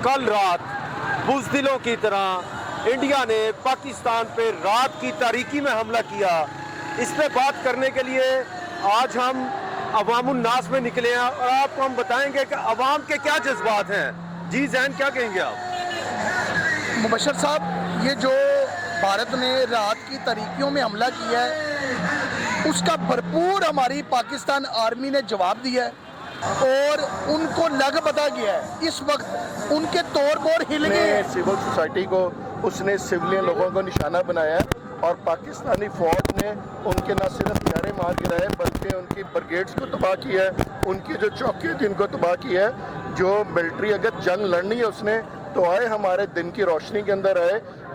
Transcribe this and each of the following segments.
कल रात बुज़दिलों की तरह इंडिया ने पाकिस्तान पे रात की तारीकी में हमला किया। इस पे बात करने के लिए आज हम अवामुन नास में निकले हैं और आपको हम बताएंगे कि अवाम के क्या जज्बात हैं। जी जैन, क्या कहेंगे आप? मुबशर साहब, ये जो भारत ने रात की तारीकियों में हमला किया है उसका भरपूर हमारी पाकिस्तान आर्मी ने जवाब दिया है और उनको लग बता गया है। इस वक्त उनके तौर पर हिल गए। सिविल सोसाइटी को उसने सिविलियन लोगों को निशाना बनाया और पाकिस्तानी फौज ने उनके न सिर्फ हथियारे मार गिराए बल्कि उनकी ब्रिगेड्स को तबाह किया है, उनकी जो चौकी थी उनको तबाह किया है। जो मिलिट्री अगर जंग लड़नी है उसने तो आए हमारे दिन की रोशनी के अंदर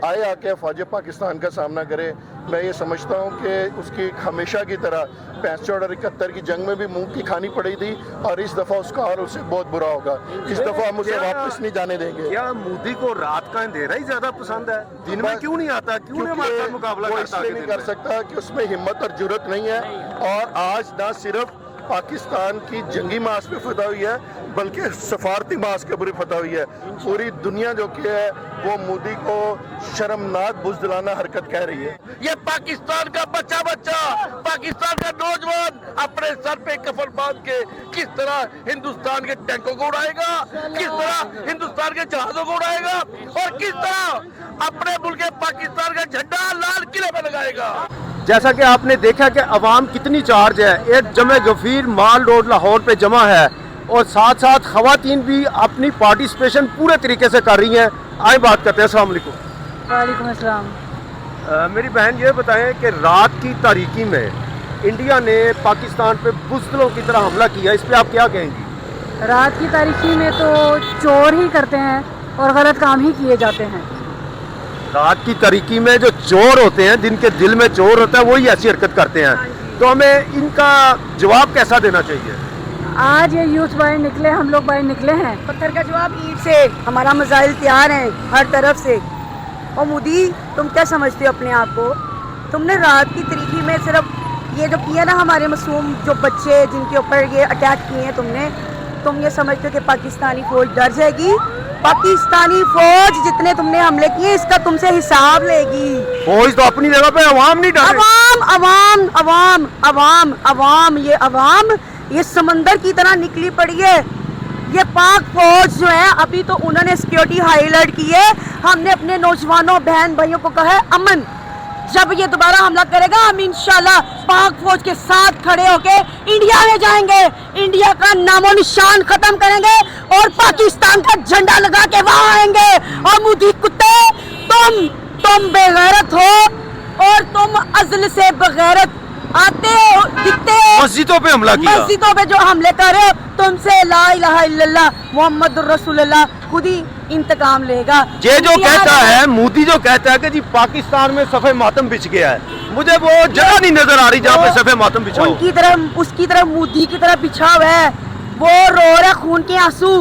आए आके फौज पाकिस्तान का सामना करे। मैं ये समझता हूँ कि उसकी हमेशा की तरह 65 और 71 की जंग में भी मुंह की खानी पड़ी थी और इस दफ़ा उसका हाल उससे बहुत बुरा होगा। इस दफ़ा हम उसे वापस नहीं जाने देंगे। क्या मोदी को रात का अंधेरा ही ज्यादा पसंद है? दिन में क्यों नहीं आता? क्यों नहीं हमारे साथ मुकाबला करता? इसलिए नहीं कर सकता कि उसमें हिम्मत और जुर्रत नहीं है। और आज ना सिर्फ पाकिस्तान की जंगी मास पे फतह हुई है बल्कि सफारती मास के ऊपर फतह हुई है। पूरी दुनिया जो कि है वो मोदी को शर्मनाक बुज़दिलाना हरकत कह रही है। ये पाकिस्तान का बच्चा पाकिस्तान का नौजवान अपने सर पे कफन बांध के किस तरह हिंदुस्तान के टैंकों को उड़ाएगा, किस तरह हिंदुस्तान के जहाजों को उड़ाएगा और किस तरह अपने मुल्क पाकिस्तान का झंडा लाल किले में लगाएगा। जैसा कि आपने देखा कि अवाम कितनी चार्ज है। एक जमे गफीर माल रोड लाहौर पे जमा है और साथ साथ खवातीन भी अपनी पार्टिसिपेशन पूरे तरीके से कर रही हैं। आए बात करते हैं। अस्सलाम वालेकुम। वालेकुम अस्सलाम। मेरी बहन ये बताएं कि रात की तारीकी में इंडिया ने पाकिस्तान पे बुज़दिलों की तरह हमला किया, इस पे आप क्या कहेंगी? रात की तारीकी में तो चोर ही करते हैं और गलत काम ही किए जाते हैं। रात की तारीकी में जो चोर होते हैं, जिनके दिल में चोर होता है, वही ऐसी हरकत करते हैं। तो हमें इनका जवाब कैसा देना चाहिए? आज ये यूथ बाहर निकले, हम लोग बाहर निकले हैं। पत्थर का जवाब ईंट से। हमारा मिसाइल तैयार है हर तरफ से। और मोदी, तुम क्या समझते हो अपने आप को? तुमने रात की तारीकी में सिर्फ ये जो किया ना, हमारे मासूम जो बच्चे जिनके ऊपर ये अटैक किए हैं तुम ये समझते हो कि पाकिस्तानी फौज डर जाएगी? पाकिस्तानी फौज जितने तुमने हमले किए इसका तुमसे हिसाब लेगी। फौज तो अपनी जगह पे, अवाम नहीं डर। अवाम ये समंदर की तरह निकली पड़ी है। ये पाक फौज जो है अभी तो उन्होंने सिक्योरिटी हाई अलर्ट की है। हमने अपने नौजवानों बहन भाइयों को कहा है अमन, जब ये दोबारा हमला करेगा हम इंशाल्लाह पाक फौज के साथ खड़े होके इंडिया में जाएंगे, इंडिया का नामो निशान खत्म करेंगे और पाकिस्तान का झंडा लगा के वहां आएंगे। और मोदी कुत्ते, तुम बेगैरत हो और तुम अज़ल से बगैरत आते हो, दिखते हो। मस्जिदों पे हमला किया, मस्जिदों पे जो हमले कर रहे हो, तुमसे ला इलाहा इल्लल्लाह मुहम्मद रसूलुल्लाह खुद ही इंतकाम लेगा। ये जो कहता है, मोदी जो कहता है कि जी पाकिस्तान में सफ़े मातम बिछ गया है, मुझे वो जगह नहीं नजर आ रही जहाँ पे सफ़े मातम बिछा हो। उसकी तरफ मोदी की तरफ बिछा हुआ है। वो रो रहा खून के आंसू।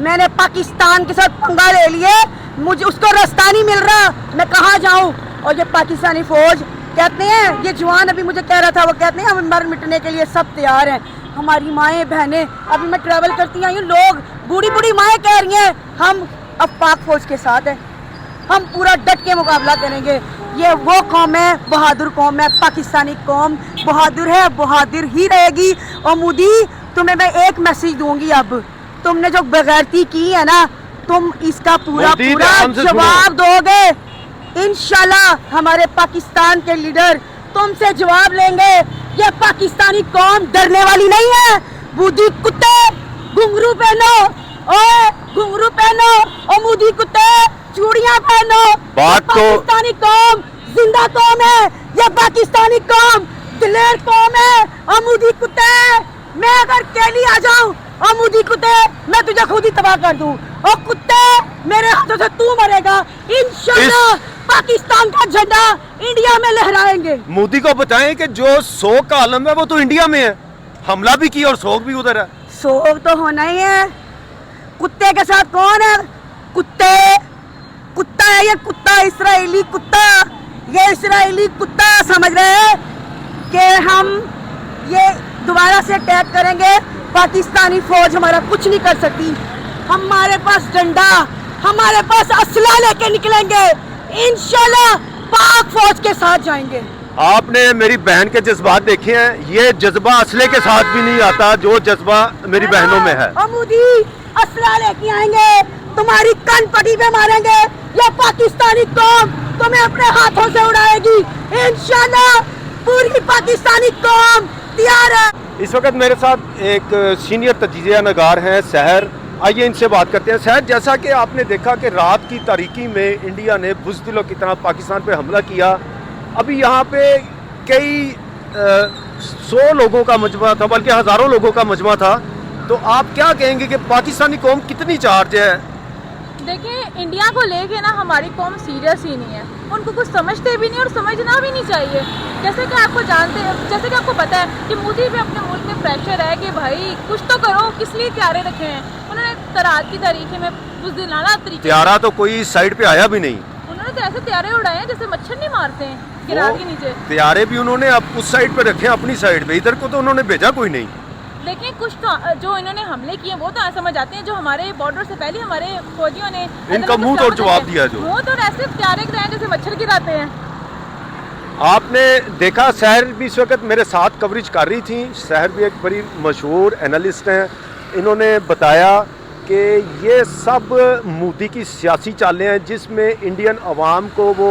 मैंने पाकिस्तान के साथ पंगा ले लिए, मुझे उसको रास्ता नहीं मिल रहा, मैं कहाँ जाऊँ? और ये पाकिस्तानी फौज कहते हैं, ये जवान अभी मुझे कह रहा था, वो कहते हैं हम मर मिटने के लिए सब तैयार हैं। हमारी माएँ बहनें, अभी मैं ट्रैवल करती आई हूँ, लोग बूढ़ी माएँ कह रही हैं हम अब पाक फौज के साथ हैं, हम पूरा डट के मुकाबला करेंगे। ये वो कौम है, बहादुर कौम है, पाकिस्तानी कौम बहादुर है, बहादुर ही रहेगी। और मोदी, तुम्हें मैं एक मैसेज दूंगी, अब तुमने जो बेगैरती की है ना, तुम इसका पूरा जवाब दोगे। इंशाल्लाह हमारे पाकिस्तान के लीडर तुमसे जवाब लेंगे। ये पाकिस्तानी कौम डरने वाली नहीं है। मोदी कुत्ते, घुंघरू पहनो, ओए घुंघरू पहनो, और मोदी कुत्ते चूड़ियां पहनो। पाकिस्तानी कौम जिंदा कौम है, ये पाकिस्तानी कौम दिलेर कौम है। और मोदी कुत्ते, मैं अगर केली आ जाऊं और मोदी कुत्ते मैं तुझे खुद ही तबाह कर दूं। और कुत्ते, मेरे हाथों से तू मरेगा। इंशाल्लाह पाकिस्तान का झंडा इंडिया में लहराएंगे। मोदी को बताएं कि जो शोक का आलम है वो तो इंडिया में है, हमला भी किया और शोक भी उधर है। शोक तो होना ही है। कुत्ते के साथ कौन है? कुत्ता है ये, कुत्ता, इस्राएली कुत्ता। ये इस्राएली कुत्ता समझ रहे हैं कि हम ये दोबारा से अटैक करेंगे। पाकिस्तानी फौज हमारा कुछ नहीं कर सकती। हमारे पास डंडा, हमारे पास असला लेके निकलेंगे, इंशाल्लाह पाक फौज के साथ जाएंगे। आपने मेरी बहन के जज्बात देखे हैं, ये जज्बा असले के साथ भी नहीं आता जो जज्बा मेरी बहनों में है। और मोदी असला लेके आएंगे, तुम्हारी कन पटी पे मारेंगे, या पाकिस्तानी कौम तुम्हें अपने हाथों से उड़ाएगी। इंशाल्लाह पूरी पाकिस्तानी कौम तैयार है। इस वक्त मेरे साथ एक सीनियर तजिया नगार हैं सहर, आइए इनसे बात करते हैं। सहर, जैसा कि आपने देखा कि रात की तारीकी में इंडिया ने बुज़दिलों की तरह पाकिस्तान पे हमला किया, अभी यहाँ पे कई 100 लोगों का मजमा था, बल्कि हज़ारों लोगों का मजमा था, तो आप क्या कहेंगे कि पाकिस्तानी कौम कितनी चार्ज है? देखिए, इंडिया को लेके ना हमारी कौम सीरियस ही नहीं है, उनको कुछ समझते भी नहीं और समझना भी नहीं चाहिए। जैसे कि आपको पता है कि मोदी भी अपने मुल्क में प्रेशर है कि भाई कुछ तो करो, किस लिए त्यारे रखे हैं। उन्होंने रात की तारीख में बुज़दिलाना तरीके, त्यारा तो कोई साइड पे आया भी नहीं, उन्होंने तो ऐसे त्यारे उड़ाए हैं जैसे मच्छर नहीं मारते हैं गिरार के नीचे। त्यारे भी उन्होंने अब उस साइड पे रखे हैं, अपनी साइड पे, इधर को तो उन्होंने भेजा कोई नहीं। लेकिन कुछ तो जो इन्होंने हमले किए वो तो समझ आते हैं, जो हमारे बॉर्डर से पहले हमारे फौजियों ने इनका मुंह तोड़ जवाब दिया, जो मुंह तोड़ ऐसे त्यारे गिराए जैसे मच्छर गिराते हैं। आपने देखा, सहर भी इस वक्त मेरे साथ कवरेज कर रही थी। सहर भी एक बड़ी मशहूर एनालिस्ट हैं, इन्होंने बताया कि ये सब मोदी की सियासी चालें हैं जिसमें इंडियन अवाम को वो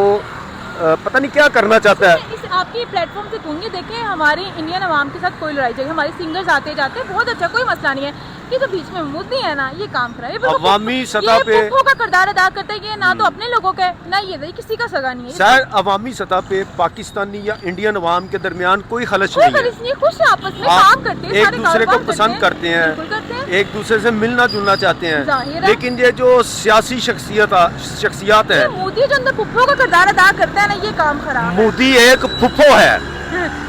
पता नहीं क्या करना चाहता है। इस आपकी प्लेटफॉर्म से कहूँगी, देखिए हमारी इंडियन अवाम के साथ कोई लड़ाई झगड़ा, हमारे सिंगर्स आते जाते हैं, बहुत अच्छा, कोई मसला नहीं है। ये जो बीच में मोदी है ना, ये काम खराब है, अवामी सतह पे का किरदार अदा करता है। ये ना तो अपने लोगों का है, ना ये किसी का सगा नहीं है। सर, अवामी सतह पे पाकिस्तानी या इंडियन अवाम के दरमियान कोई खलश कोई नहीं है, नहीं, खुश आपस में काम करते हैं, एक दूसरे को पसंद करते हैं, एक दूसरे से मिलना जुलना चाहते हैं। लेकिन ये जो सियासी शख्सियात है, मोदी जो अंदर फुफ्फो का किरदार अदा करता है ना, ये काम खराब है। मोदी एक फुफ्फो है,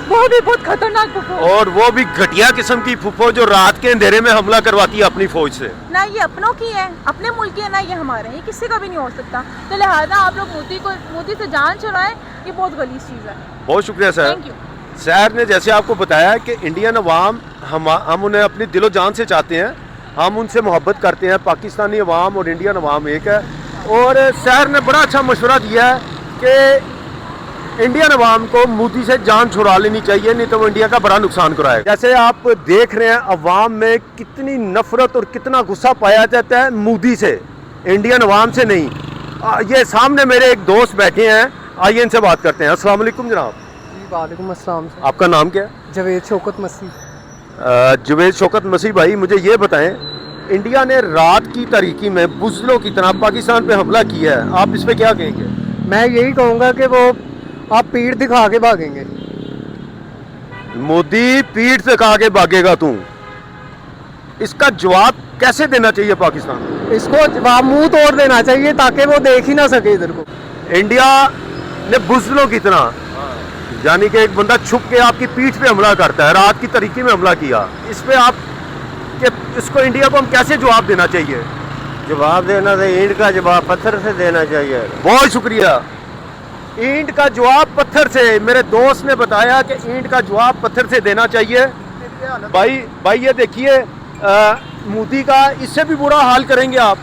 वो भी बहुत खतरनाक फुफ्फो, और वो भी घटिया किस्म की फुफ्फो जो रात के अंधेरे में हमला करवाती है अपनी फौज से। ना ये अपनों की है, अपने मुल्क की है, ना ये हमारे हैं, ये किसी का भी नहीं हो सकता। तो लिहाजा आप लोग मोदी से जान छुड़ाएं, ये बहुत गलीज चीज़ है। बहुत शुक्रिया सर। Thank you. सर ने जैसे आपको बताया कि इंडियन अवाम हम उन्हें अपनी दिलो जान से चाहते हैं, हम उनसे मोहब्बत करते हैं। पाकिस्तानी अवाम और इंडियन अवाम एक है, और सर ने बड़ा अच्छा मशवरा दिया है कि इंडियन अवाम को मोदी से जान छुड़ा लेनी चाहिए, नहीं तो वो इंडिया का बड़ा नुकसान कराएगा। जैसे आप देख रहे हैं अवाम में कितनी नफरत और कितना गुस्सा पाया जाता है मोदी से, इंडियन अवाम से नहीं। ये सामने मेरे एक दोस्त बैठे हैं, आइए इनसे बात करते हैं। अस्सलाम वालेकुम जनाब। वालेकुम अस्सलाम। आपका नाम क्या है? जवेद शौकत मसीह। जवेद शौकत मसीह भाई, मुझे ये बताएं, इंडिया ने रात की तारीकी में बुज़दिलों की तरह पाकिस्तान पे हमला किया है, आप इस पे क्या कहेंगे? मैं यही कहूँगा कि वो आप पीठ दिखा के भागेंगे। मोदी पीठ दिखा के भागेगा तू, इसका जवाब कैसे देना चाहिए पाकिस्तान को? इसको जवाब मुंह तोड़ देना चाहिए ताकि वो देख ही ना सके इधर को। इंडिया ने बुज़दिलों की तरह, यानी कि एक बंदा छुप के आपकी पीठ पे हमला करता है, रात की तारीकी में हमला किया, इस पे आप कि इसको इंडिया को हम कैसे जवाब देना चाहिए? जवाब देना तो ईंट का जवाब पत्थर से देना चाहिए। बहुत शुक्रिया। ईंट का जवाब पत्थर से, मेरे दोस्त ने बताया कि ईंट का जवाब पत्थर से देना चाहिए। भाई ये देखिए, मोदी का इससे भी बुरा हाल करेंगे आप?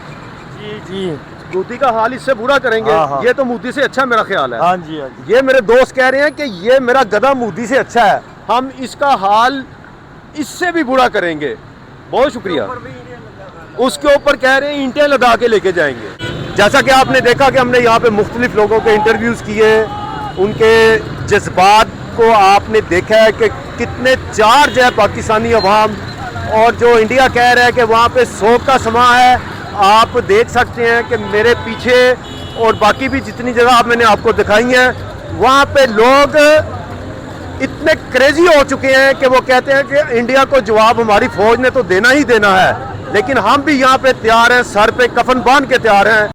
जी मोदी का हाल इससे बुरा करेंगे? हाँ। ये तो मोदी से अच्छा मेरा ख्याल है। हाँ जी, हाँ जी। ये मेरे दोस्त कह रहे हैं कि ये मेरा गधा मोदी से अच्छा है, हम इसका हाल इससे भी बुरा करेंगे। बहुत शुक्रिया। उसके ऊपर कह रहे हैं ईंटें लगा के लेके जाएंगे। जैसा कि आपने देखा कि हमने यहाँ पे मुख्तलिफ लोगों के इंटरव्यूज़ किए, उनके जज्बात को आपने देखा है कि कितने चार्ज है पाकिस्तानी अवाम, और जो इंडिया कह रहा है कि वहाँ पे शोक का समा है, आप देख सकते हैं कि मेरे पीछे और बाकी भी जितनी जगह मैंने आपको दिखाई हैं, वहाँ पे लोग इतने क्रेजी हो चुके हैं कि वो कहते हैं कि इंडिया को जवाब हमारी फौज ने तो देना ही देना है, लेकिन हम भी यहाँ पे तैयार हैं, सर पे कफन बांध के तैयार हैं।